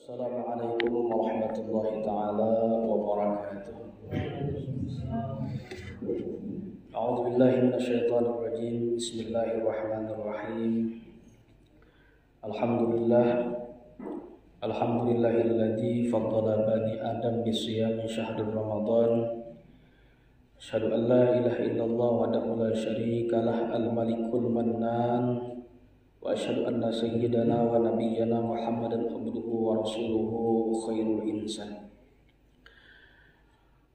Assalamualaikum warahmatullahi taala wabarakatuh. A'udzu billahi minasyaitonir rajim. Bismillahirrahmanirrahim. Alhamdulillahilladzi faddala bani Adam bisiyami syahril Ramadan. Asyhadu an la ilaha illallah wahdahu la syarikalah al-malikul mannan. Wa asyhadu anna sayyidana wa nabiyyana Muhammadan abduhu wa rasuluhu khairul insan.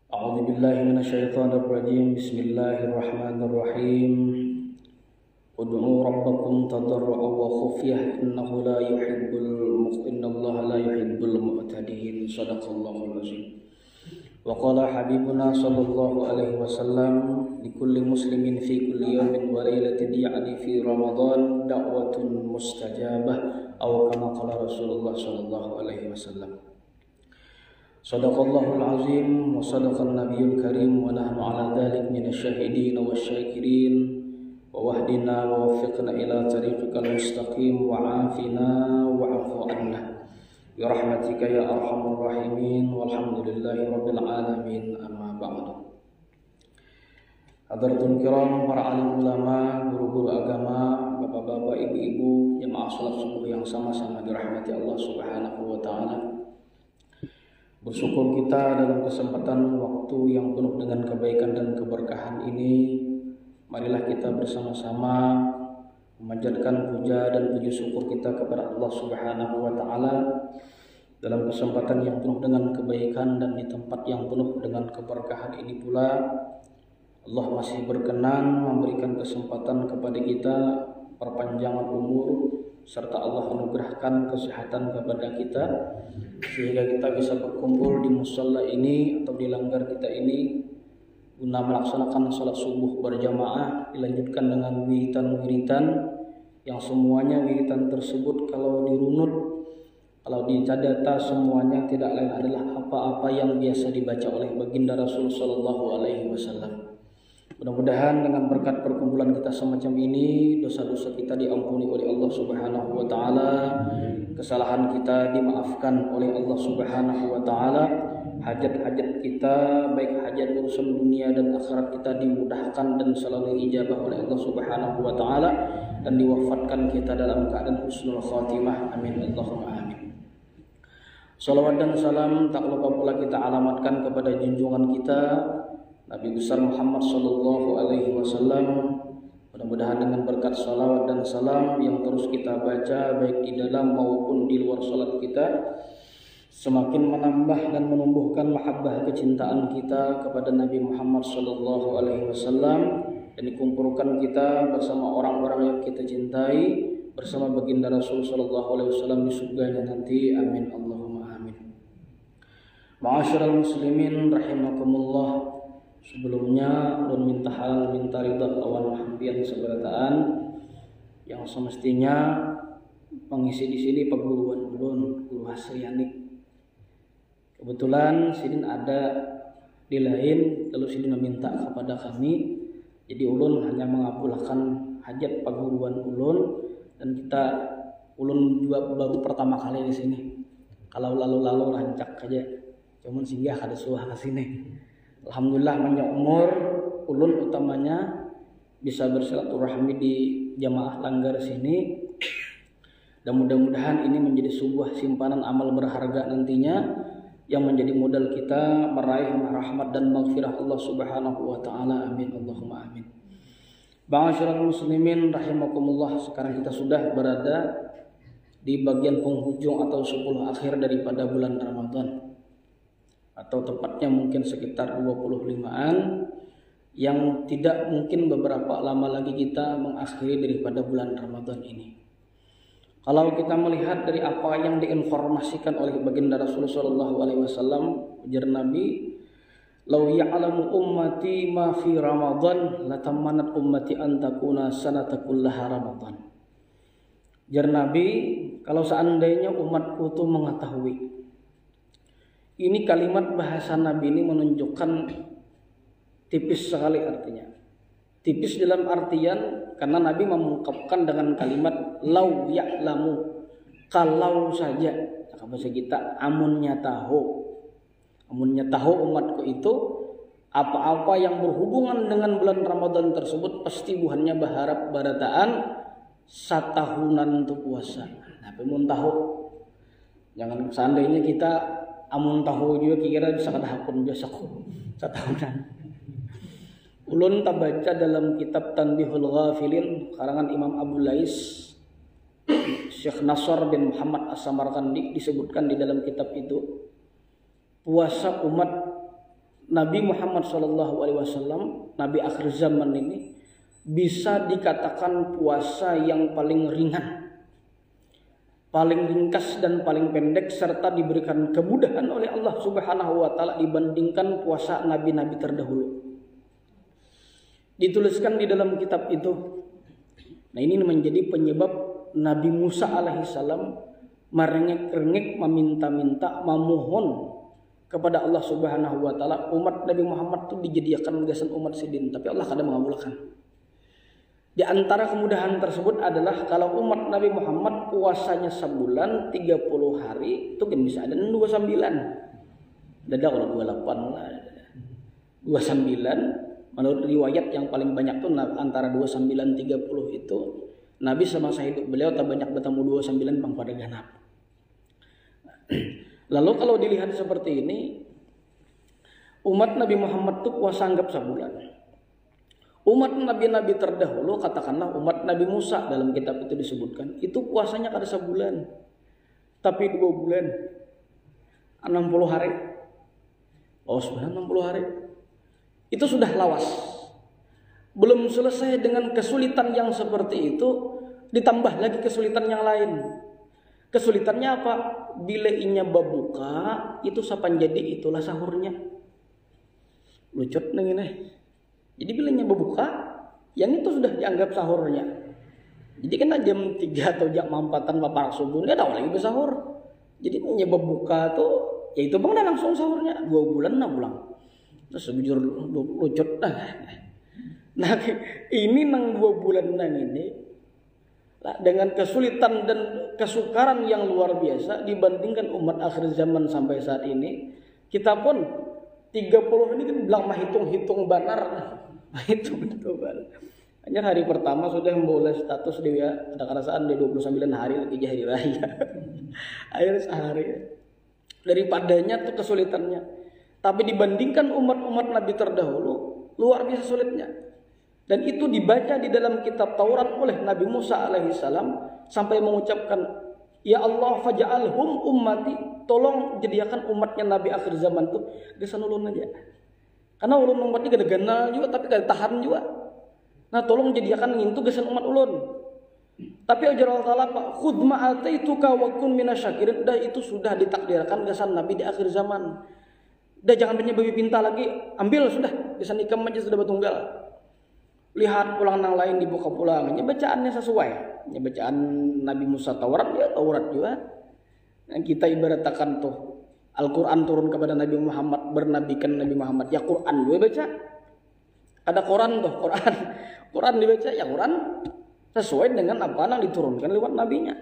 A'udzu billahi minasyaitonir rajim. Bismillahirrahmanirrahim. Ud'u rabbakum tadarru'an wa khufyah innahu la yuhibbul mu'tadin. Shadaqallahul azim. Wa qala habibuna sallallahu alaihi wasallam likulli muslimin fi kulli yawmin wa lailatin ya'ni fi Ramadan da'watun mustajabah aw kama qala Rasulullah sallallahu alaihi wasallam. Shadaqallahul azim wa sadaqan nabiyyul karim wa nahnu ala dzalik minasyahidin wasyakirin wa wahdina wa waffiqna ila tariqikal mustaqim wa afina wa afu anna bi rahmatika ya arhamar rahimin walhamdulillahi rabbil alamin amma ba'du. Hadratul kiram, para alim ulama, guru-guru agama, bapak-bapak, ibu-ibu, jemaah salat subuh yang sama-sama dirahmati Allah Subhanahu wa taala. Bersyukur kita dalam kesempatan waktu yang penuh dengan kebaikan dan keberkahan ini. Marilah kita bersama-sama memanjatkan puja dan puji syukur kita kepada Allah Subhanahu wa taala dalam kesempatan yang penuh dengan kebaikan dan di tempat yang penuh dengan keberkahan ini pula Allah masih berkenan memberikan kesempatan kepada kita perpanjangan umur serta Allah anugerahkan kesehatan kepada kita sehingga kita bisa berkumpul di musalla ini atau di langgar kita ini guna melaksanakan salat subuh berjamaah, dilanjutkan dengan wiritan-wiritan yang semuanya wiritan tersebut kalau dirunut, kalau dicadata semuanya tidak lain adalah apa-apa yang biasa dibaca oleh baginda Rasul sallallahu alaihi wasallam. Mudah-mudahan dengan berkat perkumpulan kita semacam ini dosa-dosa kita diampuni oleh Allah Subhanahu wa taala, kesalahan kita dimaafkan oleh Allah Subhanahu wa taala, hajat-hajat kita baik hajat urusan dunia dan akhirat kita dimudahkan dan selalu ijabah oleh Allah Subhanahu wa taala dan diwafatkan kita dalam keadaan husnul khatimah. Amin Allahumma amin. Salawat dan salam tak lupa pula kita alamatkan kepada junjungan kita Nabi besar Muhammad sallallahu alaihi wasallam. Mudah-mudahan dengan berkat salawat dan salam yang terus kita baca baik di dalam maupun di luar salat kita semakin menambah dan menumbuhkan mahabbah kecintaan kita kepada Nabi Muhammad sallallahu alaihi wasallam dan dikumpulkan kita bersama orang-orang yang kita cintai bersama baginda Rasul sallallahu alaihi wasallam di surganya nanti. Amin Allahumma amin. Ma'asyiral muslimin rahimakumullah. Sebelumnya ulun minta halal minta ridha awan hampian seberataan yang semestinya pengisi di sini perguruan ulun guru Hasrianik. Kebetulan sidin ada di lain lalu sidin meminta kepada kami. Jadi ulun hanya mengabulkan hajat perguruan ulun dan ulun juga baru pertama kali di sini. Kalau lalu-lalu rancak aja. Cuman singgah ada suah ke sini. Alhamdulillah banyak umur ulun utamanya bisa bersilaturahmi di jamaah langgar sini dan mudah-mudahan ini menjadi sebuah simpanan amal berharga nantinya yang menjadi modal kita meraih rahmat dan maghfirah Allah Subhanahu wa taala. Amin Allahumma amin. Ma'asyiral muslimin rahimakumullah, sekarang kita sudah berada di bagian penghujung atau 10 akhir daripada bulan Ramadan, atau tepatnya mungkin sekitar 25-an yang tidak mungkin beberapa lama lagi kita mengakhiri daripada bulan Ramadan ini. Kalau kita melihat dari apa yang diinformasikan oleh baginda Rasulullah sallallahu alaihi wasallam, ujar Nabi, "Lau ya'lamu ummati ma fi Ramadan latamanat ummati an takuna sanata kullaha Ramadan." Ujar Nabi, kalau seandainya umatku itu mengetahui. Ini kalimat bahasa Nabi ini menunjukkan tipis sekali artinya. Tipis dalam artian karena Nabi mengungkapkan dengan kalimat lau ya'lamu, kalau saja. bahasa kita amunnya tahu umatku itu apa-apa yang berhubungan dengan bulan Ramadan tersebut pasti buhannya berharap barataan satahunan untuk puasa. Nah, pemun tahu jangan seandainya kita amun tahu juga kira bisa kada hakun biasa kok satahunan. Ulun tabaca dalam kitab Tanbihul Ghafilin karangan Imam Abu Lais Syekh Nasr bin Muhammad As-Samarkandi disebutkan di dalam kitab itu puasa umat Nabi Muhammad SAW, Nabi akhir zaman ini bisa dikatakan puasa yang paling ringan, paling ringkas dan paling pendek, serta diberikan kemudahan oleh Allah Subhanahu wa Ta'ala dibandingkan puasa nabi-nabi terdahulu. Dituliskan di dalam kitab itu. Nah, ini menjadi penyebab Nabi Musa alaihissalam merengek-rengek, meminta-minta, memohon kepada Allah Subhanahu wa Ta'ala umat Nabi Muhammad itu dijadikan gasan umat sidin, tapi Allah kadang mengabulkan. Di antara kemudahan tersebut adalah kalau umat Nabi Muhammad puasanya sebulan 30 hari itu kan bisa ada 29. Ada kalau 28 lah. 29 menurut riwayat yang paling banyak tuh antara 29 30 itu Nabi semasa hidup beliau tak banyak bertemu 29 bang pada ganap. Lalu kalau dilihat seperti ini, umat Nabi Muhammad itu puasa anggap sebulan. Umat nabi-nabi terdahulu, katakanlah umat Nabi Musa dalam kitab itu disebutkan, itu puasanya kada sebulan, tapi 2 bulan, 60 hari. Oh, sebenarnya 60 hari. Itu sudah lawas. Belum selesai dengan kesulitan yang seperti itu, ditambah lagi kesulitan yang lain. Kesulitannya apa? Bila inya berbuka, itu sapan jadi itulah sahurnya. Lucut nih ini. Jadi bila inya berbuka, yang itu sudah dianggap sahurnya. Jadi kan jam 3 atau jam 4-an paparak subuh, dia tahu lagi bersahur. Jadi inya berbuka tuh, ya itu bang dah langsung sahurnya. 2 bulan nah pulang. Terus bujur lucut dah. Nah ini nang 2 bulan nang ini, dengan kesulitan dan kesukaran yang luar biasa dibandingkan umat akhir zaman sampai saat ini, kita pun 30 ini kan bilang mah hitung-hitung banar, hitung-hitung banar. Hanya hari pertama sudah memboleh status dia ada kerasaan di 29 hari lagi hari raya. Akhir sehari. Daripadanya tuh kesulitannya. Tapi dibandingkan umat-umat Nabi terdahulu luar biasa sulitnya. Dan itu dibaca di dalam kitab Taurat oleh Nabi Musa alaihissalam sampai mengucapkan, ya Allah faja'alhum ummati, tolong jadikan umatnya Nabi akhir zaman tuh gesan ulun aja. Karena ulun umatnya gede ganal juga tapi gede tahan juga. Nah tolong jadikan ngintu gesan umat ulun. Tapi ajar Allah Ta'ala Pak, khudh ma'ataituka wa kun minasyakirin. Dah itu sudah ditakdirkan gesan Nabi di akhir zaman. Dah jangan punya babi pinta lagi, ambil sudah gesan ikam aja sudah bertunggal. Lihat pulang nang lain dibuka pulang, ini bacaannya sesuai. Ini bacaan Nabi Musa Taurat ya Taurat juga. Yang kita ibaratkan tuh Al-Quran turun kepada Nabi Muhammad, bernabikan Nabi Muhammad. Ya Quran juga baca. Ada Quran tuh Quran. Quran dibaca ya Quran sesuai dengan apa yang diturunkan lewat nabinya.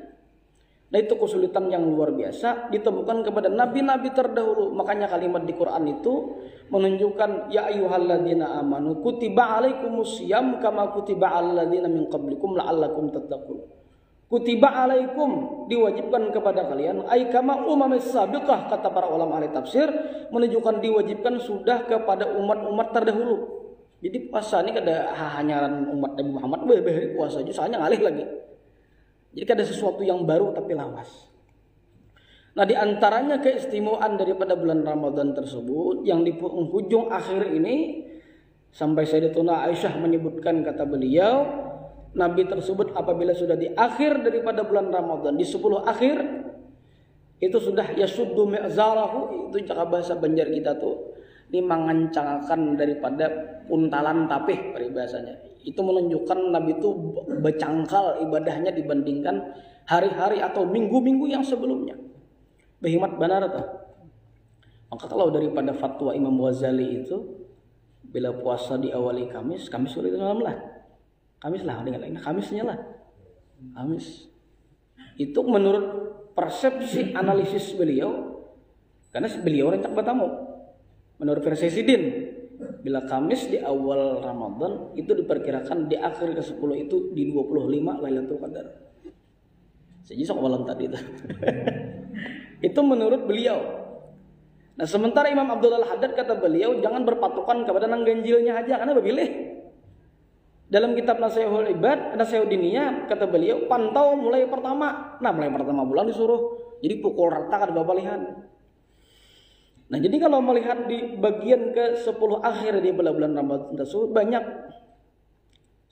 Nah itu kesulitan yang luar biasa ditemukan kepada nabi-nabi terdahulu. Makanya kalimat di Quran itu menunjukkan ya ayyuhalladzina amanu kutiba alaikumusiyam kama kutiba alal ladzina min qablikum la'allakum tattaqun. Kutiba alaikum diwajibkan kepada kalian ay kama umamis sabiqah, kata para ulama ahli tafsir, menunjukkan diwajibkan sudah kepada umat-umat terdahulu. Jadi puasa ini kada hanyaran umat Nabi Muhammad puasa aja soalnya ngalih lagi. Jadi ada sesuatu yang baru tapi lawas. Nah di antaranya keistimewaan daripada bulan Ramadan tersebut yang di penghujung akhir ini sampai Sayyidatuna Aisyah menyebutkan, kata beliau, Nabi tersebut apabila sudah di akhir daripada bulan Ramadan, di 10 akhir itu sudah yasuddu mi'zarahu, itu cara bahasa Banjar kita tuh, ini mengencangkan daripada puntalan tapih peribahasanya. Itu menunjukkan Nabi itu bercangkal ibadahnya dibandingkan hari-hari atau minggu-minggu yang sebelumnya. Behimat benar tuh. Maka kalau daripada fatwa Imam Ghazali itu, bila puasa diawali Kamis sulit malam lah. Kamis lah, dengan lain Kamisnya lah. Kamis. Itu menurut persepsi analisis beliau, karena beliau rencak bertamu. Menurut versi Sidin, bila Kamis di awal Ramadan itu diperkirakan di akhir ke-10 itu di 25 Lailatul Qadar. Sejak malam tadi itu. Itu menurut beliau. Nah, sementara Imam Abdullah Al-Haddad kata beliau jangan berpatokan kepada nang ganjilnya aja, karena berbeleh. Dalam kitab Nasihul Ibad, Nasihul Diniyah, kata beliau pantau mulai pertama. Nah, mulai pertama bulan disuruh jadi pukul rata kada babalihan. Nah, jadi kalau melihat di bagian ke-10 akhir di bulan Ramadan tersebut banyak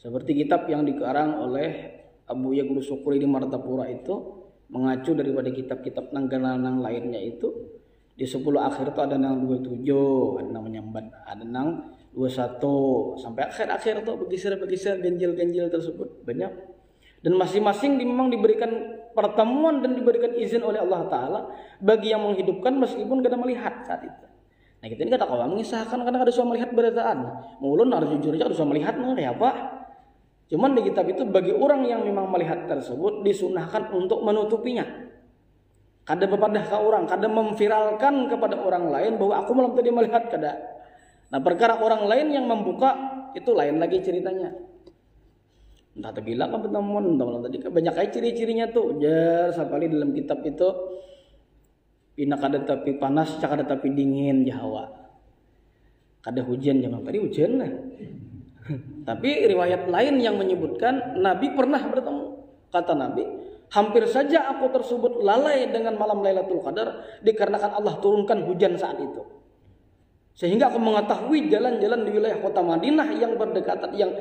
seperti kitab yang dikarang oleh Abu Ya Guru Syukuri di Martapura itu mengacu daripada kitab-kitab nang lainnya itu di 10 akhir itu ada nang 27, ada nang menyambat, ada nang 21 sampai akhir-akhir itu bergeser-bergeser ganjil-ganjil tersebut banyak. Dan masing-masing memang diberikan pertemuan dan diberikan izin oleh Allah Ta'ala bagi yang menghidupkan meskipun kada melihat saat itu. Nah, kita ini kata kawan mengisahkan kadang ada suami melihat berataan. Mulun harus jujur aja ada suami melihat kayak apa. Cuman di kitab itu bagi orang yang memang melihat tersebut disunahkan untuk menutupinya. Kada bepadah ke orang, kada memviralkan kepada orang lain bahwa aku malam tadi melihat, kada. Nah, perkara orang lain yang membuka itu lain lagi ceritanya. Entah terbilang kan teman tadi banyak aja ciri-cirinya tuh. Jar sapali dalam kitab itu pina kada tapi panas, kada tapi dingin Jawa. Kada hujan zaman tadi hujan lah. Tapi riwayat lain yang menyebutkan Nabi pernah bertemu. Kata Nabi, hampir saja aku tersebut lalai dengan malam Lailatul Qadar dikarenakan Allah turunkan hujan saat itu. Sehingga aku mengetahui jalan-jalan di wilayah kota Madinah yang berdekatan, yang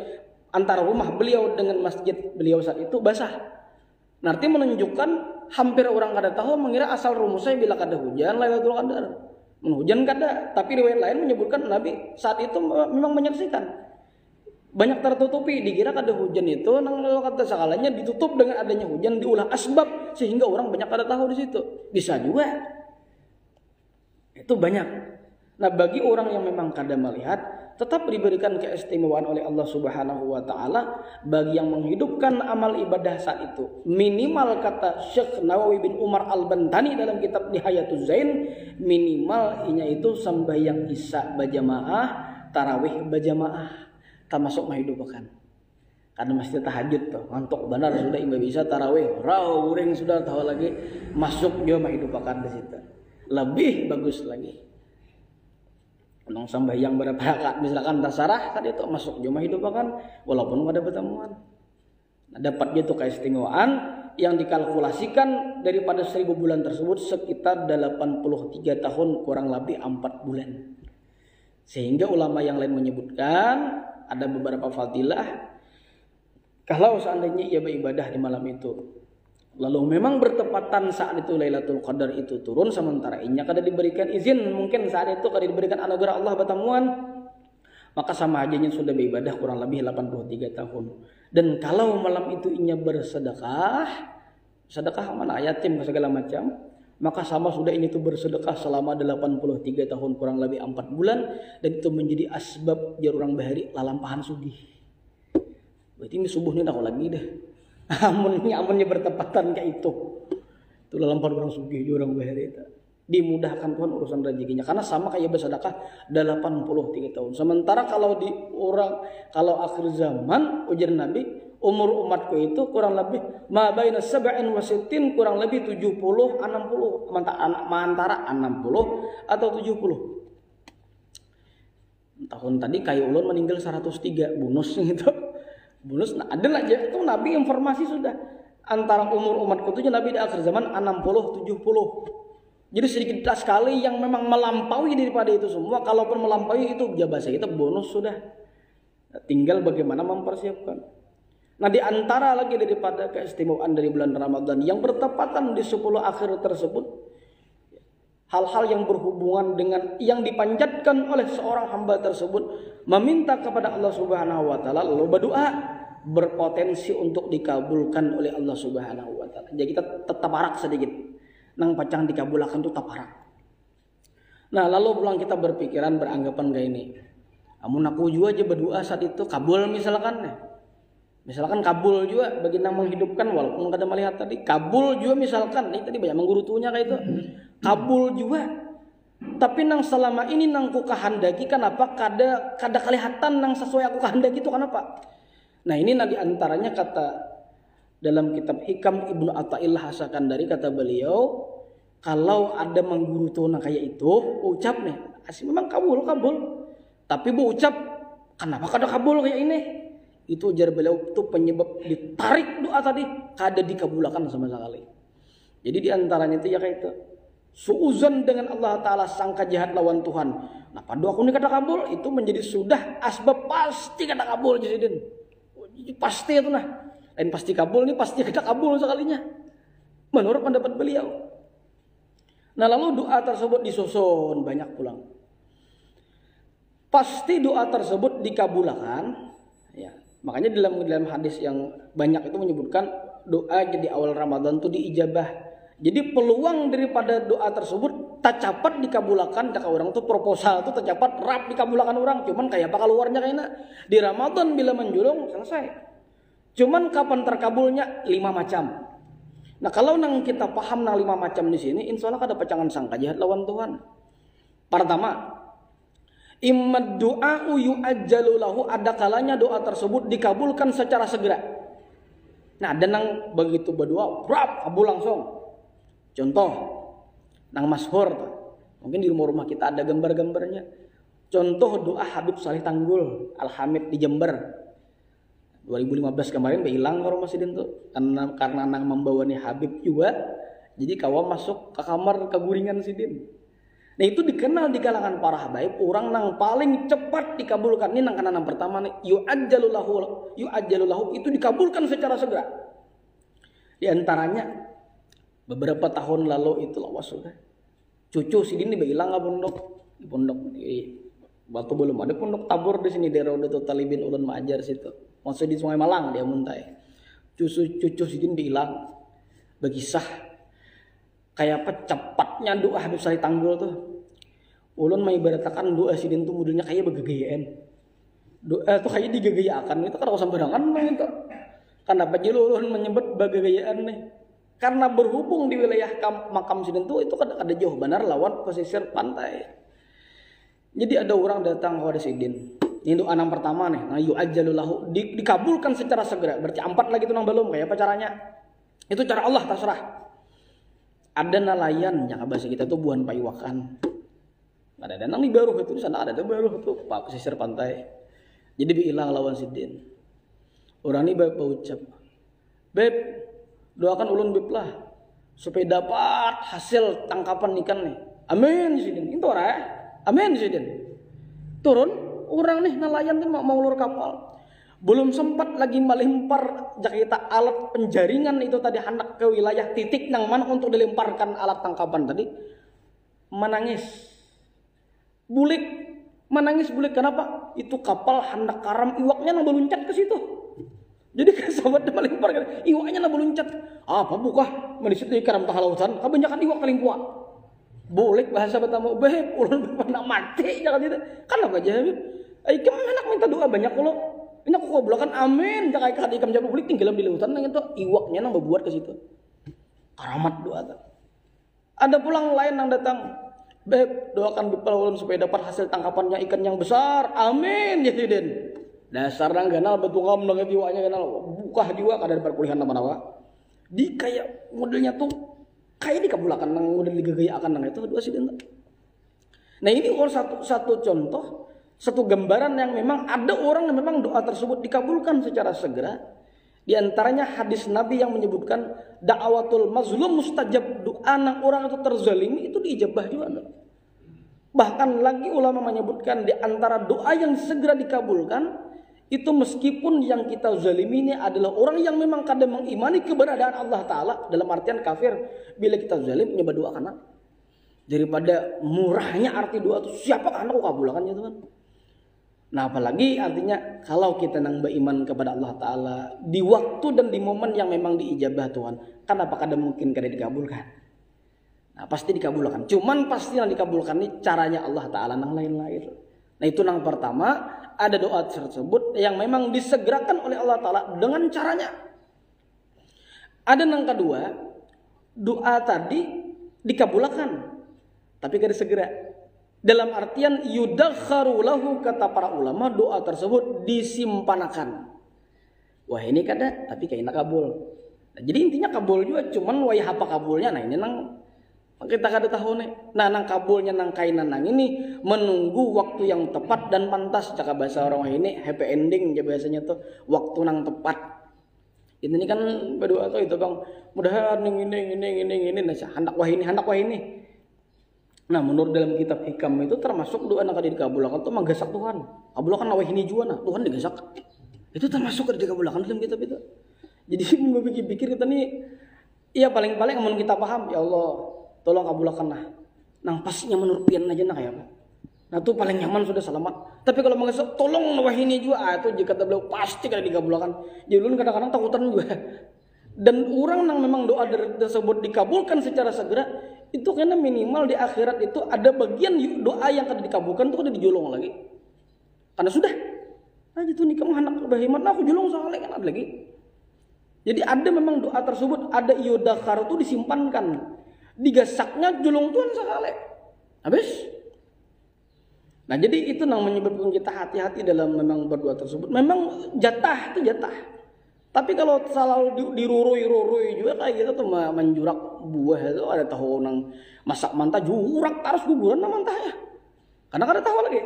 antara rumah beliau dengan masjid beliau saat itu basah. Nanti menunjukkan hampir orang kada tahu mengira asal rumusnya bila kada hujan Lailatul Qadar. Hujan kada, tapi riwayat lain menyebutkan Nabi saat itu memang menyaksikan. Banyak tertutupi, dikira kada hujan itu nang kata sakalanya ditutup dengan adanya hujan, diulah asbab sehingga orang banyak kada tahu di situ. Bisa juga. Itu banyak. Nah, bagi orang yang memang kada melihat tetap diberikan keistimewaan oleh Allah Subhanahu wa taala bagi yang menghidupkan amal ibadah saat itu. Minimal kata Syekh Nawawi bin Umar Al-Bantani dalam kitab Nihayatul Zain, minimal inya itu sembahyang isya berjamaah, tarawih berjamaah. Termasuk menghidupkan. Karena masih tahajud tuh, ngantuk benar sudah imam bisa tarawih, rawuring sudah tahu lagi masuk dia menghidupkan di situ. Lebih bagus lagi. Nong sembahyang berapa rakaat misalkan terserah tadi itu masuk dia menghidupkan walaupun ada pertemuan. Nah, dapat dia tuh keistimewaan yang dikalkulasikan daripada 1000 bulan tersebut sekitar 83 tahun kurang lebih 4 bulan. Sehingga ulama yang lain menyebutkan ada beberapa fadilah kalau seandainya ia beribadah di malam itu lalu memang bertepatan saat itu Lailatul Qadar itu turun, sementara inya kada diberikan izin, mungkin saat itu kada diberikan anugerah Allah bertemuan, maka sama aja nya sudah beribadah kurang lebih 83 tahun. Dan kalau malam itu inya bersedekah, sedekah mana yatim segala macam, maka sama sudah ini tuh bersedekah selama 83 tahun kurang lebih 4 bulan, dan itu menjadi asbab jar orang bahari lalampahan sugih. Berarti ini subuh ni dah lagi dah. Amunnya bertepatan kayak itu. Itu lalampahan orang sugih orang bahari itu. Dimudahkan Tuhan urusan rezekinya karena sama kayak bersedekah 83 tahun. Sementara kalau di orang kalau akhir zaman ujar Nabi, umur umatku itu kurang lebih ma baina sab'in wa sittin, kurang lebih 70 60 antara 60 atau 70. Tahun tadi kayak ulun meninggal 103 bonus gitu. Bonus nah adalah aja itu Nabi informasi sudah antara umur umatku itu Nabi di akhir zaman 60 70. Jadi sedikit sekali yang memang melampaui daripada itu semua. Kalaupun melampaui itu bahasa kita bonus sudah. Tinggal bagaimana mempersiapkan. Nah, di antara lagi daripada keistimewaan dari bulan Ramadan yang bertepatan di 10 akhir tersebut, hal-hal yang berhubungan dengan yang dipanjatkan oleh seorang hamba tersebut meminta kepada Allah Subhanahu wa taala lalu berdoa berpotensi untuk dikabulkan oleh Allah Subhanahu wa taala. Jadi kita tetap arak sedikit. Nang pacang dikabulkan itu taparak. Nah, lalu pulang kita berpikiran beranggapan kayak ini. Amun aku juga aja berdoa saat itu kabul misalkan. Misalkan kabul juga bagi nang menghidupkan walaupun kada melihat tadi. Kabul juga misalkan ini tadi banyak menggurutunya kayak itu. Kabul juga. Tapi nang selama ini nang ku kahandaki kenapa kada kelihatan nang sesuai aku kahandaki itu kenapa? Nah ini di antaranya kata dalam kitab Hikam Ibnu Athaillah As-Sakandari kata beliau, kalau ada menggurutu nang kayak itu, ucap nih, asli memang kabul. Tapi bu ucap, kenapa kada kabul kayak ini? Itu ujar beliau itu penyebab ditarik doa tadi kada dikabulkan sama sekali. Jadi di antaranya itu ya kayak itu. Suuzon dengan Allah Ta'ala, sangka jahat lawan Tuhan. Nah pada aku ini kada kabul, itu menjadi sudah asbab pasti kada kabul jadi pasti itu nah. Dan pasti kabul ini pasti kada kabul sekalinya. Menurut pendapat beliau. Nah lalu doa tersebut disusun banyak pulang. Pasti doa tersebut dikabulkan. Ya, makanya dalam hadis yang banyak itu menyebutkan doa di awal Ramadan itu diijabah. Jadi peluang daripada doa tersebut tak cepat dikabulkan, tak orang tuh proposal tuh tak cepat rap dikabulkan orang. Cuman kayak apa keluarnya kayaknya di Ramadan bila menjulung selesai. Cuman kapan terkabulnya 5 macam. Nah kalau nang kita paham nang 5 macam di sini, insya Allah kada pacangan sangka jahat lawan Tuhan. Pertama, imad du'a'u yu'ajjalu lahu, ada kalanya doa tersebut dikabulkan secara segera. Nah ada nang begitu berdoa, rap kabul langsung. Contoh, nang masyhur, mungkin di rumah-rumah kita ada gambar-gambarnya. Contoh doa Habib Saleh Tanggul Al-Hamid di Jember 2015 kemarin hilang kalau masih itu karena nang membawa nih Habib juga, jadi kawan masuk ke kamar keguringan sidin. Nah itu dikenal di kalangan para habaib orang nang paling cepat dikabulkan. Ini nang kanan pertama nih yu'ajjalu lahu itu dikabulkan secara segera. Di antaranya beberapa tahun lalu itu lawas sudah. Cucu sidin ini hilang di pondok waktu belum ada pondok tabur di sini daerah Raudatul Talibin Ulun Ma'ajar situ. Maksud di Sungai Malang dia muntai. Cucu sidin hilang. Berkisah kayak apa cepatnya doa Habib Saleh Tanggul tuh. Ulun mengibaratkan doa sidin tuh modelnya kayak begegayaan. Doa tuh kayak digegayakan itu kan sembarangan itu. Kenapa jadi ulun menyebut begegayaan nih? Karena berhubung di wilayah makam sidin itu ada jauh benar lawan pesisir pantai. Jadi ada orang datang kepada sidin. Ini doa yang pertama nih, nah yu'ajjalu lahu dikabulkan secara segera. Berarti 4 lagi itu nang belum kayak apa caranya? Itu cara Allah terserah. Ada nelayan yang bahasa kita tuh buan paiwakan. Ada nang di Baruh itu di sana ada Baruh itu pesisir pantai. Jadi biilang lawan sidin. Orang ini berucap, "Beb, doakan ulun beb lah supaya dapat hasil tangkapan ikan nih. Amin sidin." Itu orang, amin sidin. Turun orang nih nelayan nih mau ulur kapal. Belum sempat lagi melempar jakita alat penjaringan itu tadi hendak ke wilayah titik nang mana untuk dilemparkan alat tangkapan tadi. Menangis. Menangis bulik kenapa? Itu kapal hendak karam iwaknya nang meluncat ke situ. Jadi kan sahabat melempar iwaknya nang meluncat. Apa buka? Menisit di karam tengah lautan. Kebanyakan iwak paling kuat. Boleh bahasa pertama, "Beb, ulun pernah mati." Jangan itu. Kan apa aja, Beb? Ikam hendak minta doa banyak lo. Ini aku kabulkan amin. Jangan kali ikam jawab bulik tinggal di lautan nang itu iwaknya nang berbuat ke situ. Karamat doa tuh. Ada pulang lain yang datang, "Beb, doakan bepal ulun supaya dapat hasil tangkapannya ikan yang besar. Amin." Ya sidin. Dasar nang ganal betungam nang iwaknya ganal. Buka jiwa kada dapat kuliah nama-nama. Di kayak modelnya tuh kayak dikabulkan nang model digegayakan nang itu doa sidin. Nah ini satu contoh, satu gambaran yang memang ada orang yang memang doa tersebut dikabulkan secara segera. Di antaranya hadis Nabi yang menyebutkan da'watul mazlum mustajab, doa nang orang itu terzalimi itu diijabah juga. Bahkan lagi ulama menyebutkan di antara doa yang segera dikabulkan itu meskipun yang kita zalimi ini adalah orang yang memang kadang mengimani keberadaan Allah Ta'ala, dalam artian kafir. Bila kita zalim nyoba doa karena daripada murahnya arti doa itu siapa karena aku kabulkan itu kan. Nah apalagi artinya kalau kita nang beriman kepada Allah Ta'ala di waktu dan di momen yang memang diijabah Tuhan, kan apakah ada mungkin kada dikabulkan? Nah pasti dikabulkan. Cuman pasti yang dikabulkan ini caranya Allah Ta'ala nang lain-lain. Nah itu nang pertama, ada doa tersebut tersebut yang memang disegerakan oleh Allah Ta'ala dengan caranya. Ada yang kedua, doa tadi dikabulkan tapi gak disegera. Dalam artian yudakharu lahu, kata para ulama, doa tersebut disimpanakan. Wah ini kada tapi kayaknya kabul. Nah, jadi intinya kabul juga, cuman wayah apa kabulnya. Nah ini nang kita kada tahu nih. Nah nang kabulnya nang kainan nang ini menunggu waktu yang tepat dan pantas. Cakap bahasa orang ini happy ending ya biasanya tuh, waktu nang tepat. Ini kan berdoa tuh itu bang, mudahan ini nah hendak wah ini. Nah menurut dalam kitab hikam itu termasuk doa nang kada dikabulkan tuh manggasak Tuhan. Kabulkan wah ini juga nah Tuhan digasak. Itu termasuk kada dikabulkan dalam kitab itu. Jadi pikir-pikir kita nih, iya paling-paling amun kita paham, ya Allah tolong kabulkan nah. Nang pastinya menurut pian aja nah kayak apa. Nah itu paling nyaman sudah selamat. Tapi kalau menggesek tolong wah ini juga, itu jika kita beliau pasti kada dikabulkan. Jadi ulun kadang-kadang takutan juga. Dan orang yang memang doa tersebut dikabulkan secara segera, itu karena minimal di akhirat itu ada bagian doa yang kada dikabulkan itu kada dijolong lagi. Karena sudah. Nah gitu nih kamu anak bahimat, nah aku jolong soalnya kan ada lagi. Jadi ada memang doa tersebut, ada yudakar itu disimpankan. Digasaknya jolong Tuhan sekali. Habis. Nah jadi itu yang menyebabkan kita hati-hati dalam memang berdoa tersebut. Memang jatah itu jatah. Tapi kalau selalu dirurui juga kayak gitu tuh menjurak buah itu, ada tahu nang masak mantah jurak terus guguran nang mantahnya. Karena kada tahu lagi.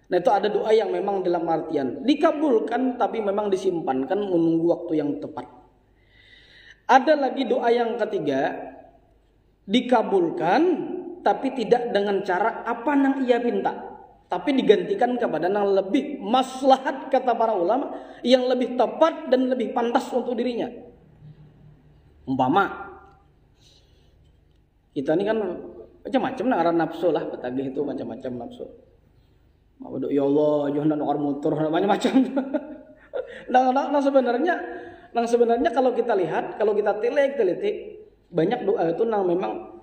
Nah itu ada doa yang memang dalam artian dikabulkan tapi memang disimpankan menunggu waktu yang tepat. Ada lagi doa yang ketiga, dikabulkan tapi tidak dengan cara apa nang ia minta, tapi digantikan kepada yang lebih maslahat, kata para ulama, yang lebih tepat dan lebih pantas untuk dirinya. Umpama kita ini kan macam-macam nah nafsu lah, petagih itu macam-macam nafsu. Waduh ya Allah, jangan orang motor macam-macam. Nah sebenarnya kalau kita lihat, kalau kita teliti, banyak doa itu nang memang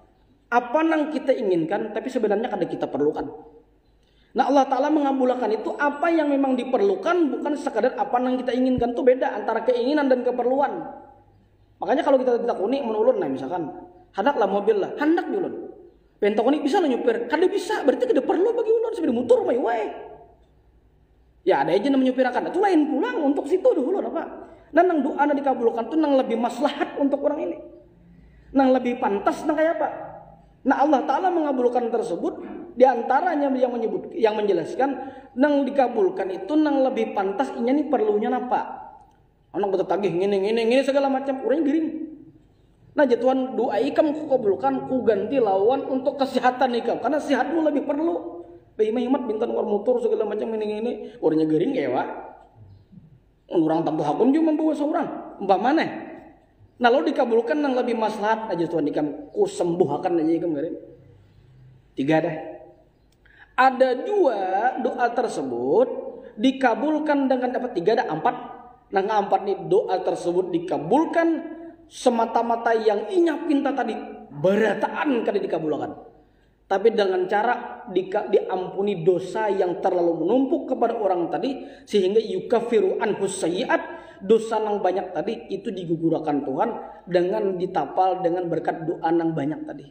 apa nang kita inginkan, tapi sebenarnya kada kita perlukan. Nah Allah Ta'ala mengabulkan itu apa yang memang diperlukan, bukan sekadar apa yang kita inginkan. Itu beda antara keinginan dan keperluan. Makanya kalau kita kunik menulun, nah misalkan hendak lah mobil lah, hendak diulun. Pentok kunik bisa lah nyupir, kada bisa, berarti kada perlu bagi ulun sebelum mutur mai wae. Ya ada aja namanya nyupirakan, itu lain pulang untuk situ dulu apa. Nah nang doa nang dikabulkan tuh nang lebih maslahat untuk orang ini. Nang lebih pantas nang kayak apa. Nah Allah Ta'ala mengabulkan tersebut. Di antaranya yang menjelaskan nang dikabulkan itu nang lebih pantas inya nih perlunya apa. Anak betul tagih ngini segala macam urang giring. Nah jatuhan doa ikam ku kabulkan, ku ganti lawan untuk kesehatan ikam karena sehatmu lebih perlu. Bayi mahimat bintan war motor segala macam ngini urangnya giring ewa. Orang tambuh hakun juga membawa seorang. Umpamane. Nah lalu dikabulkan nang lebih maslahat aja Tuhan ikam ku sembuhkan aja ikam giring. 3 dah. Ada 2 doa tersebut dikabulkan dengan dapat 3 ada 4. Nah 4 nih doa tersebut dikabulkan semata-mata yang inya pinta tadi berataan kada dikabulkan. Tapi dengan cara diampuni dosa yang terlalu menumpuk kepada orang tadi sehingga yukafiru anhus sayyi'at, dosa nang banyak tadi itu digugurkan Tuhan dengan ditapal dengan berkat doa nang banyak tadi.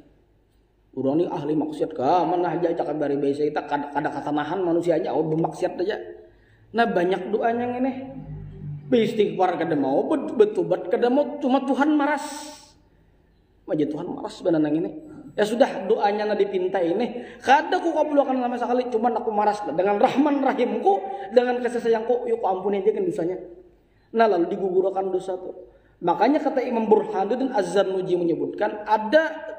Urang ni ahli maksiat ka mana aja cakap dari biasa kita kada katanahan manusianya oh bermaksiat aja. Nah banyak doanya ngene. Beristighfar kada mau, bertobat kada mau, cuma Tuhan maras. Maja Tuhan maras benar ini. Ya sudah doanya na dipinta ini, kada ku kabulkan sama sekali, cuma aku maras dengan Rahman Rahimku, dengan kasih sayangku, yuk ampuni aja kan dosanya. Nah lalu digugurkan dosa tuh. Makanya kata Imam Burhanuddin Az-Zarnuji menyebutkan ada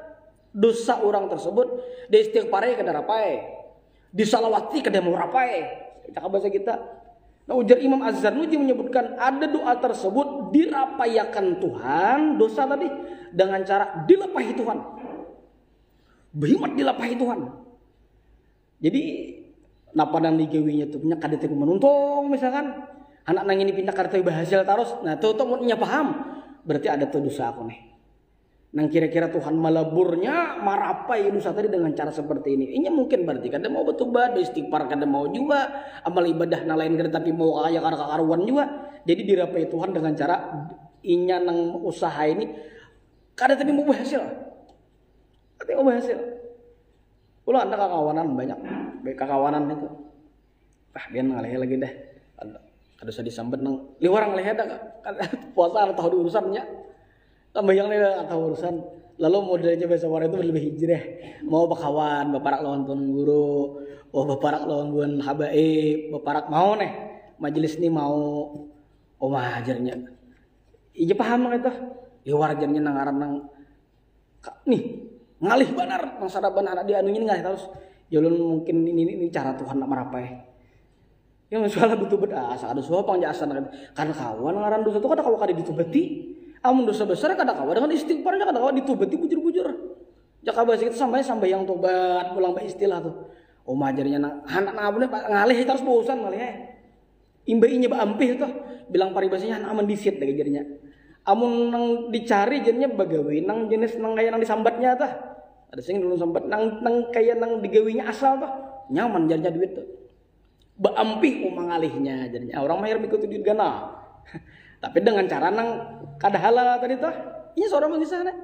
dosa orang tersebut di istighfarai kada rapai, disalawati kada mau rapai. Cakap bahasa kita. Nah ujar Imam Az-Zarnuji menyebutkan ada doa tersebut dirapayakan Tuhan dosa tadi dengan cara dilepahi Tuhan. Berhimat dilepahi Tuhan. Jadi napa nang digawinya tuh punya kada teu menuntung misalkan anak nang ini pinta kada teu berhasil terus. Nah tuh nya paham berarti ada tuh dosa aku nih. Nang kira-kira Tuhan malaburnya marapai dosa tadi dengan cara seperti ini. Ini mungkin berarti kada mau bertobat, beristighfar kada mau juga, amal ibadah na lain kada tapi mau kaya kada karuan juga. Jadi dirapai Tuhan dengan cara inya nang usaha ini kada tapi mau berhasil. Kada mau berhasil. Ulah anda kakawanan banyak, baik kakawanan itu. Dia ngaleh lagi dah. Kada usah disambet nang liwarang leh dah. Puasa atau urusannya. Tambah yang lain atau urusan lalu modelnya bahasa Warna itu lebih hijrah mau bakawan baparak lawan tuan guru baparak lawan buan habaib baparak mau nih majelis ini mau majarnya iya paham itu liwar jarnya nangaran nang nih ngalih banar nang saraban anak dia anunya ngalih terus jalun mungkin ini cara Tuhan nak merapai yang masalah betul asa ada suapang jasa karena kawan ngaran dosa itu kada kalau kada ditubati. Amun dosa besar kada kawa dengan istighfarnya kada kawa ditubati bujur-bujur. Jaka bahasa kita sampai yang tobat pulang ba istilah tuh. Majarnya anak abune ngalih terus bosan ngalih. Imbainya ba ampih tuh bilang paribasanya anak aman disit deh jarnya. Amun nang dicari jarnya bagawe nang jenis nang kaya nang disambatnya tah. Ada sing dulu sambat nang kaya nang digawinya asal tuh. Nyaman jarnya duit tuh. Ba ampih mangalihnya jarnya. Orang mahir mikut duit gana. Tapi dengan cara nang kada halal tadi tuh, ini seorang mengisah nih.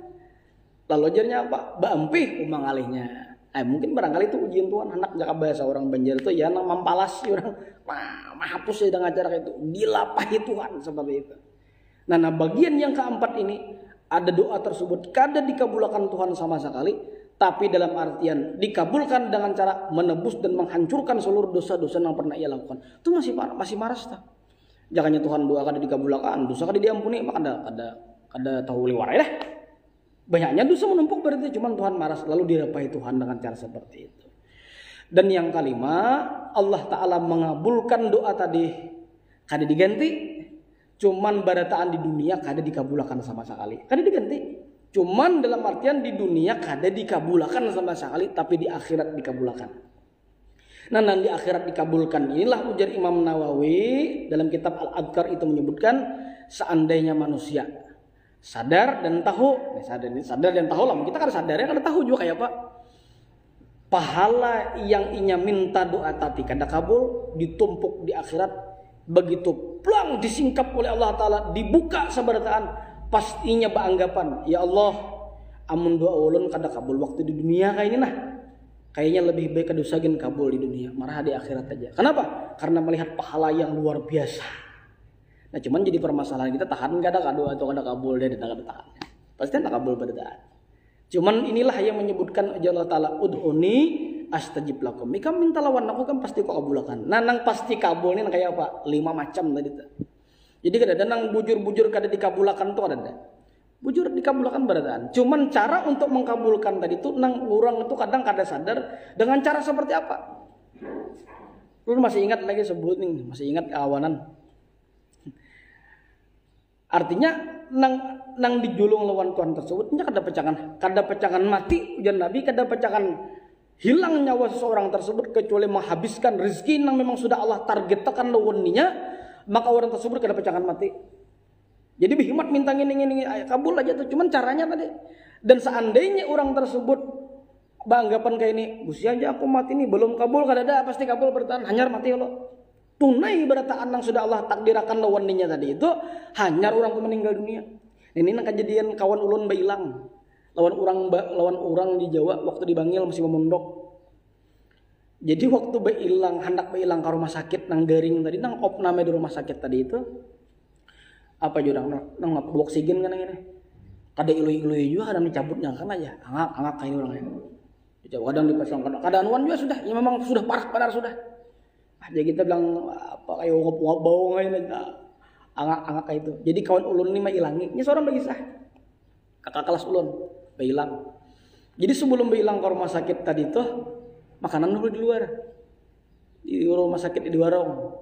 Lalu ajarnya apa? Baampih umang alihnya. Mungkin barangkali itu ujian Tuhan anak jaka bahasa orang Banjar itu ya nang mampalas orang mahapus ya dengan cara itu dilapahi Tuhan seperti itu. Nah bagian yang keempat ini ada doa tersebut kada dikabulkan Tuhan sama sekali, tapi dalam artian dikabulkan dengan cara menebus dan menghancurkan seluruh dosa-dosa yang pernah ia lakukan. Itu masih maras tak? Jangannya Tuhan doa kada dikabulkan, dosa kada diampuni, maka kada tahu liwar dah. Banyaknya dosa menumpuk berarti cuman Tuhan marah lalu dirapai Tuhan dengan cara seperti itu. Dan yang kelima, Allah Ta'ala mengabulkan doa tadi kada diganti, cuman barataan di dunia kada dikabulkan sama sekali. Kada diganti. Cuman dalam artian di dunia kada dikabulkan sama sekali, tapi di akhirat dikabulkan. Nah, di akhirat dikabulkan. Inilah ujar Imam Nawawi dalam kitab Al-Adhkar itu menyebutkan seandainya manusia sadar dan tahu, sadar dan tahu lah. Kita kan sadar ya, kada tahu juga kayak apa. Pahala yang inya minta doa tadi kada kabul ditumpuk di akhirat begitu plang disingkap oleh Allah Ta'ala dibuka sabarataan pastinya beranggapan ya Allah amun doa ulun kada kabul waktu di dunia kayak ini nah. Kayaknya lebih baik kedusagin kabul di dunia, marah di akhirat aja. Kenapa? Karena melihat pahala yang luar biasa. Nah, cuman jadi permasalahan kita tahan gak ada kado atau ada kabul dia tidak ada tahan. Pasti tak kabul pada tahan. Cuman inilah yang menyebutkan Allah Ta'ala udhuni astajib lakum. Mika minta lawan aku kan pasti kok kabulakan. Nah, nang pasti kabul ini kayak apa? 5 macam tadi tuh. Jadi kada nang bujur-bujur kada dikabulakan tuh ada. Bujur dikabulkan barataan. Cuman cara untuk mengkabulkan tadi itu nang orang itu kadang kada sadar dengan cara seperti apa. Lu masih ingat lagi sebut nih, masih ingat kawanan. Artinya nang dijulung lawan Tuhan tersebut nya kada pecangan mati ujian Nabi, kada pecangan hilang nyawa seseorang tersebut kecuali menghabiskan rezeki nang memang sudah Allah targetkan lawannya, maka orang tersebut kada pecangan mati. Jadi berhikmat minta gini kabul aja tuh, cuman caranya tadi. Dan seandainya orang tersebut beranggapan kayak ini, busi aja aku mati nih belum kabul kada ada pasti kabul bertahan hanyar mati lo. Tunai berataan yang sudah Allah takdirakan lawannya tadi itu hanyar orang tuh meninggal dunia. Ini nang kejadian kawan ulun bailang lawan orang di Jawa waktu di Bangil masih memondok. Jadi waktu hendak bailang ke rumah sakit nang garing tadi nang opname di rumah sakit tadi itu apa jurang nang oksigen kan ini kada ilui juga kadang dicabutnya kan aja angak kayak orang ya kadang dipasang kadang anuan juga sudah ya memang sudah parah sudah jadi kita bilang apa kayak ngop bau ngain angak kayak itu jadi kawan ulun ini mah ilangi ini seorang bagi sah kakak kelas ulun bailang jadi sebelum bailang ke rumah sakit tadi tuh makanan dulu di luar di rumah sakit di warung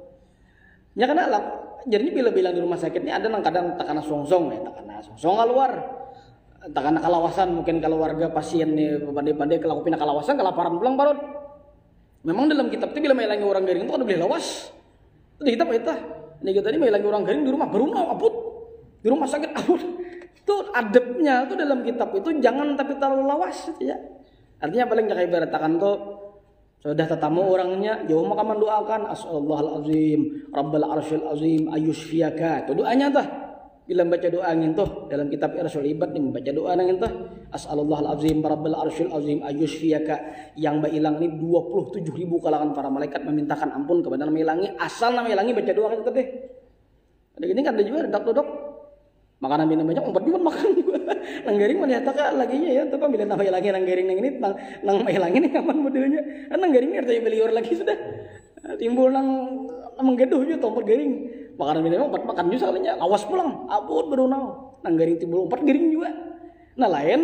nya kan alak. Jadi bila bilang di rumah sakit ini ada nang kadang takana songsong ya, takana songsong keluar. Takana kalawasan mungkin kalau warga pasien nih pandai-pandai kalau pindah kalawasan kelaparan pulang parut. Memang dalam kitab itu bila mailangi orang garing itu kan boleh lawas. Itu kitab eta. Ini kita ini mailangi orang garing di rumah berunau abut. Di rumah sakit abut. Tuh adabnya tuh dalam kitab itu jangan tapi terlalu lawas gitu ya. Artinya paling kayak ibaratkan tuh sudah tetamu orangnya jauh maka mendoakan as'alallahal azim rabbal arsyil azim ayushfiyaka. Itu doanya tuh. Bila baca doa ngin tuh dalam kitab Irsyul Ibad nih membaca doa ngin tuh as'alallahal azim rabbal arsyil azim ayushfiyaka, yang bailang ini 27.000 kalangan para malaikat memintakan ampun kepada nama ilangi, asal nama ilangi baca doa gitu deh. Ada gini kan ada juga dok makanan minum banyak obat juga makan juga nang garing mana tak lagi ya tapi bila nama lagi nang garing nang ini nang lagi nih kapan modelnya nang garing ini artinya beliur lagi sudah timbul nang menggeduh juga tompot garing makanan minum obat makan juga sekalinya lawas pulang abut berunau nang garing timbul obat garing juga. Nah lain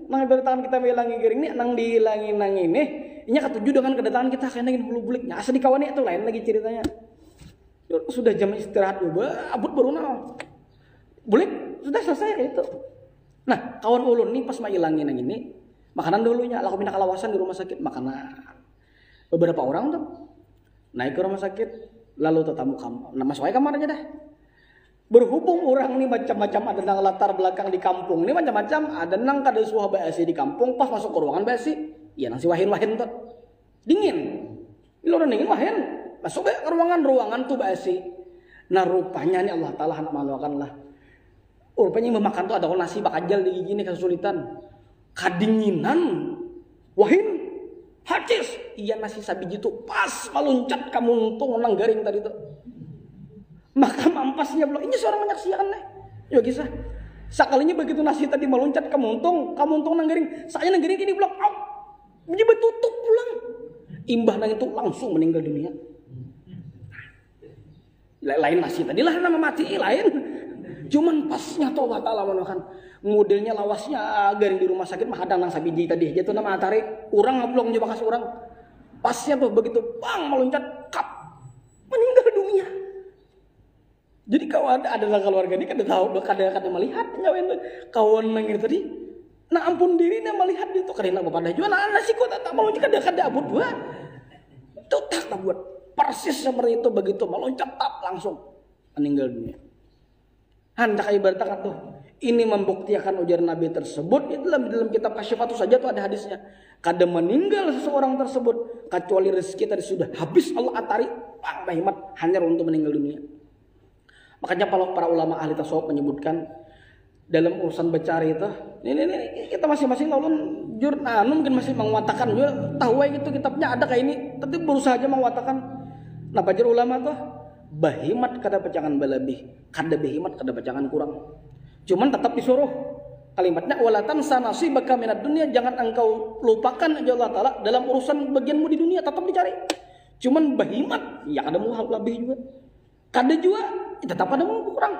nang bertangan kita melangi garing ini nang dihilangi nang ini ketujuh dengan kedatangan kita kena ingin bulu buliknya asal dikawani itu lain lagi ceritanya. Sudah jam istirahat juga abut berunau bulik sudah selesai kayak itu. Nah kawan ulun nih pas mailangin yang ini makanan dulunya laku pindah kalawasan di rumah sakit makanan. Beberapa orang tuh naik ke rumah sakit lalu tetamu kamar. Nah masuk aja kamarnya dah. Berhubung orang nih macam-macam ada nang latar belakang di kampung nih macam-macam ada nang kada suah basi di kampung pas masuk ke ruangan basi iya nang si wahin tuh dingin. Lu udah dingin wahin masuk ke ruangan tuh basi. Nah rupanya nih Allah Ta'ala nak malukan lah. Rupanya yang memakan tuh ada nasi bakajal di gigi nih kesulitan. Kadinginan. Wahin. Hacis. Iya nasi sabiji tuh pas meluncat kamu untung nang garing tadi tuh. Maka mampasnya belum. Ini seorang menyaksikan nih. Yo kisah. Sekalinya begitu nasi tadi meluncat kamu untung nang garing. Saya nang garing kini belum. Ini betutup pulang. Imbah nang itu langsung meninggal dunia. Lain nasi tadi lah nama mati lain. Cuman pasnya tuh Allah Ta'ala menakan modelnya lawasnya garing di rumah sakit mah ada nang sabiji tadi jatuh nama tarik urang ngablong nyoba kasih orang pasnya tuh begitu bang meluncat kap meninggal dunia. Jadi kawan ada keluarga ini kada tahu kada melihat nyawain kawan nang itu tadi nah ampun diri dia melihat itu karena bapak dah juga nah nasi kok tak meluncat kada abut buat itu tak buat persis seperti itu begitu meluncat tap langsung meninggal dunia. Hendak ibaratkan tuh ini membuktikan ujar Nabi tersebut itu dalam kitab Kasyifatus saja tuh ada hadisnya kada meninggal seseorang tersebut kecuali rezeki tadi sudah habis Allah atari pang hemat hanya untuk meninggal dunia. Makanya kalau para ulama ahli tasawuf menyebutkan dalam urusan becari itu ini kita masing-masing ulun mungkin masih menguatakan juga tahu gitu kitabnya ada kayak ini tapi berusaha aja menguatakan. Nah bajar ulama tuh bahimat kada pecangan berlebih, kada bahimat kada pecangan kurang. Cuman tetap disuruh kalimatnya walatan sanasibaka minad dunya, jangan engkau lupakan aja Allah Ta'ala dalam urusan bagianmu di dunia tetap dicari. Cuman bahimat ya kada mau lebih juga. Kada juga tetap ada mau kurang.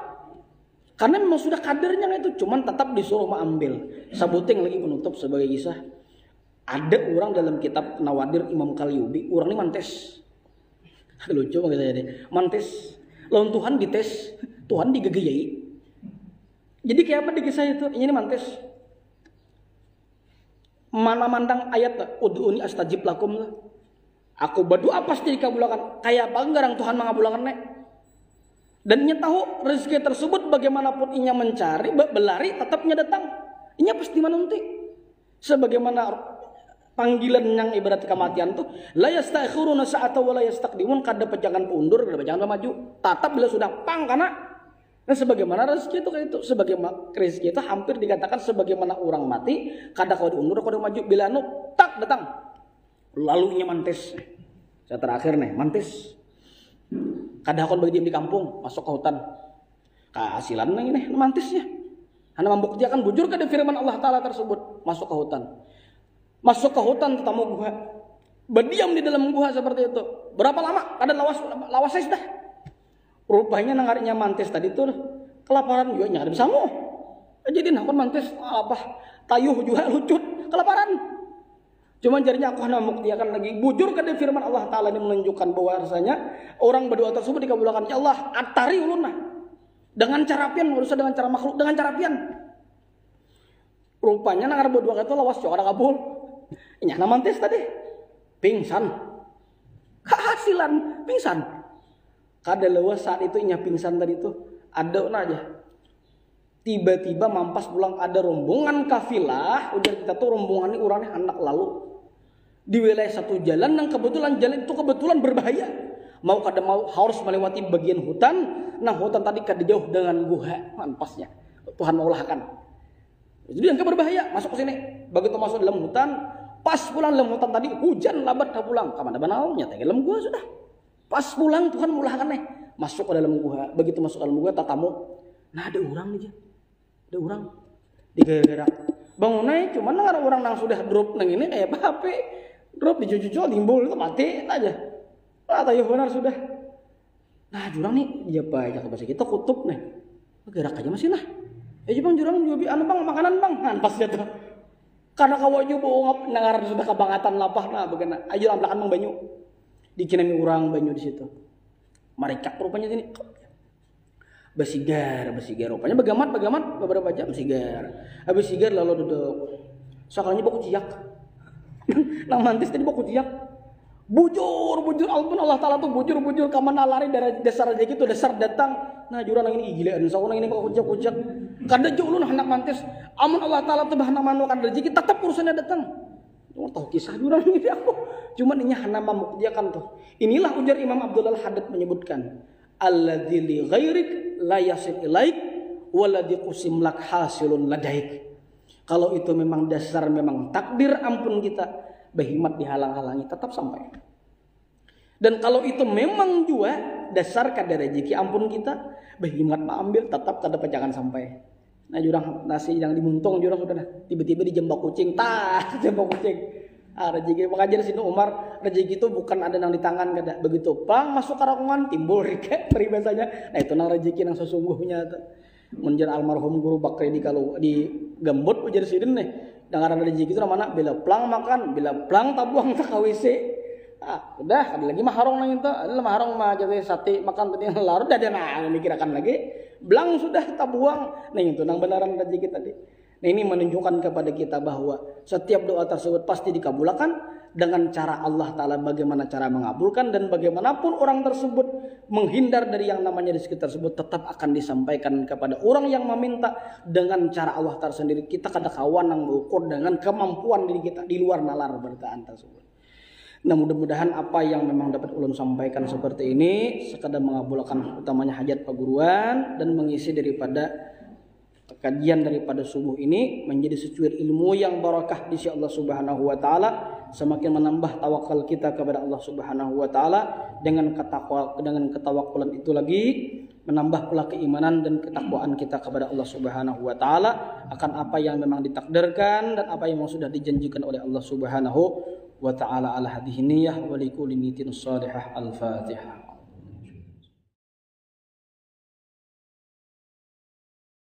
Karena memang sudah kadernya itu, cuman tetap disuruh mengambil. Sabuting lagi penutup sebagai kisah. Ada orang dalam kitab Nawadir Imam Qalyubi, orang ini mantes. Lucu banget saya deh. Mantes. Lawan Tuhan dites, Tuhan digegeyai. Jadi kayak apa di kisah itu? Ini mantes. Mana mandang ayat ud'uni astajib lakum lah. Aku berdoa pasti dikabulkan. Kayak apa garang Tuhan mengabulkan nek? Dan ia tahu rezeki tersebut bagaimanapun inya mencari, berlari tetapnya datang. Inya pasti menanti. Sebagaimana panggilan yang ibarat kematian tuh la yastakhiruna sa'ata wa la yastaqdimun, kada pejangan pundur kada pejangan maju tatap bila sudah pang karena nah sebagaimana rezeki itu kayak itu sebagaimana rezeki itu hampir dikatakan sebagaimana orang mati kada kau diundur kau maju bila tak datang lalu nya mantis. Saya terakhir nih mantis kada kau bagi di kampung masuk ke hutan kehasilan nang ini mantisnya hanya membuktikan bujur kada firman Allah Ta'ala tersebut masuk ke hutan. Masuk ke hutan tetamu gua. Berdiam di dalam gua seperti itu. Berapa lama? Kada lawas dah. Rupanya nangarinya mantis tadi tuh kelaparan juga nya kada bisa mau. Jadi nakon mantis apa? Tayuh juga lucut, kelaparan. Cuma jadinya aku hanya membuktikan lagi bujur kada firman Allah Ta'ala ini menunjukkan bahwa rasanya orang berdoa tersebut dikabulkan. Ya Allah, atari ulun nah. Dengan cara pian, urusan dengan cara makhluk, dengan cara pian. Rupanya nangar berdoa itu lawas juga kada kabul. Inya namantis tadi pingsan kehasilan pingsan kada lewas saat itu inya pingsan tadi itu ada aja Tiba-tiba mampas pulang ada rombongan kafilah, ujar kita tuh rombongan ini orangnya anak lalu di wilayah satu jalan yang kebetulan jalan itu kebetulan berbahaya. Mau harus melewati bagian hutan, nah hutan tadi kada jauh dengan gua mampasnya. Tuhan maulahkan. Jadi yang berbahaya masuk ke sini. Begitu masuk dalam hutan, pas pulang dalam hutan tadi hujan labat dah pulang. Kamana banalnya teh dalam gua sudah. Pas pulang Tuhan maulahkan nih. Masuk ke dalam gua. Begitu masuk ke dalam gua tatamu. Nah ada orang nih. Ada orang digerak. Bangunnya cuman ada orang yang sudah drop nang ini kayak HP. Drop di cucu timbul itu mati aja. Ah tayo benar sudah. Nah jurang nih dia baca ke bahasa kita kutub nih. Gerak aja masih nah. Bang jurang juga anu bang makanan bang. Nah pas dia tuh. Karena kawaju bohong nangaran sudah kabangatan lapah nah bagaimana. Ayo amlakan bang banyu. Dikinami orang banyu di situ. Mereka rupanya sini. Besigar rupanya bagamat beberapa jam sigar. Habis sigar lalu duduk. Soalnya baku ciak. Nang mantis tadi baku ciak. Bujur alpun Allah Ta'ala tuh bujur kamana lari dari dasar aja gitu dasar datang. Nah jurang ini gilaan sauna ini kok kucak kada jauh lu hendak mantis amun Allah Ta'ala tuh bahana manu kada rezeki tetap urusannya datang. Cuma tahu kisah jurang ini aku cuma ini hana mamuk dia kan tuh. Inilah ujar Imam Abdul Haddad menyebutkan alladzi li ghairik la yasil ilaik waladzi qusim lak hasilun ladaik. Kalau itu memang dasar memang takdir ampun kita behimat dihalang-halangi tetap sampai. Dan kalau itu memang juga dasar kada rezeki ampun kita behimat ambil tetap kada jangan sampai. Nah jurang nasi yang dimuntung jurang sudah tiba-tiba di jembak kucing jembak kucing. Rezeki mengajar sini Umar rezeki itu bukan ada yang di tangan kada begitu pang masuk karakungan timbul rike peribahasanya. Nah itu nang rezeki yang sesungguhnya menjar almarhum guru Bakri di kalau di gambut ujar sidin nih. Dengan rezeki itu mana bila plang makan, bila plang tabuang tak WC. Udah ada lagi maharong nang itu, ada maharong mah jadi sate makan tadi larut dah nah mikirakan lagi. Blang sudah tabuang. Nah itu nang benaran rezeki tadi. Nah ini menunjukkan kepada kita bahwa setiap doa tersebut pasti dikabulkan dengan cara Allah Ta'ala bagaimana cara mengabulkan dan bagaimanapun orang tersebut menghindar dari yang namanya rezeki tersebut tetap akan disampaikan kepada orang yang meminta dengan cara Allah Ta'ala sendiri. Kita kada kawan yang mengukur dengan kemampuan diri kita di luar nalar bertaan tersebut. Nah mudah-mudahan apa yang memang dapat ulun sampaikan seperti ini sekadar mengabulkan utamanya hajat perguruan dan mengisi daripada kajian daripada subuh ini menjadi secuil ilmu yang barakah di sisi Allah Subhanahu wa taala, semakin menambah tawakal kita kepada Allah Subhanahu wa taala dengan ketawakulan itu lagi menambah pula keimanan dan ketakwaan kita kepada Allah Subhanahu wa taala akan apa yang memang ditakdirkan dan apa yang sudah dijanjikan oleh Allah Subhanahu wa taala. Ala hadhihi niyyah wa likulli niyatin shalihah. Al-Fatihah.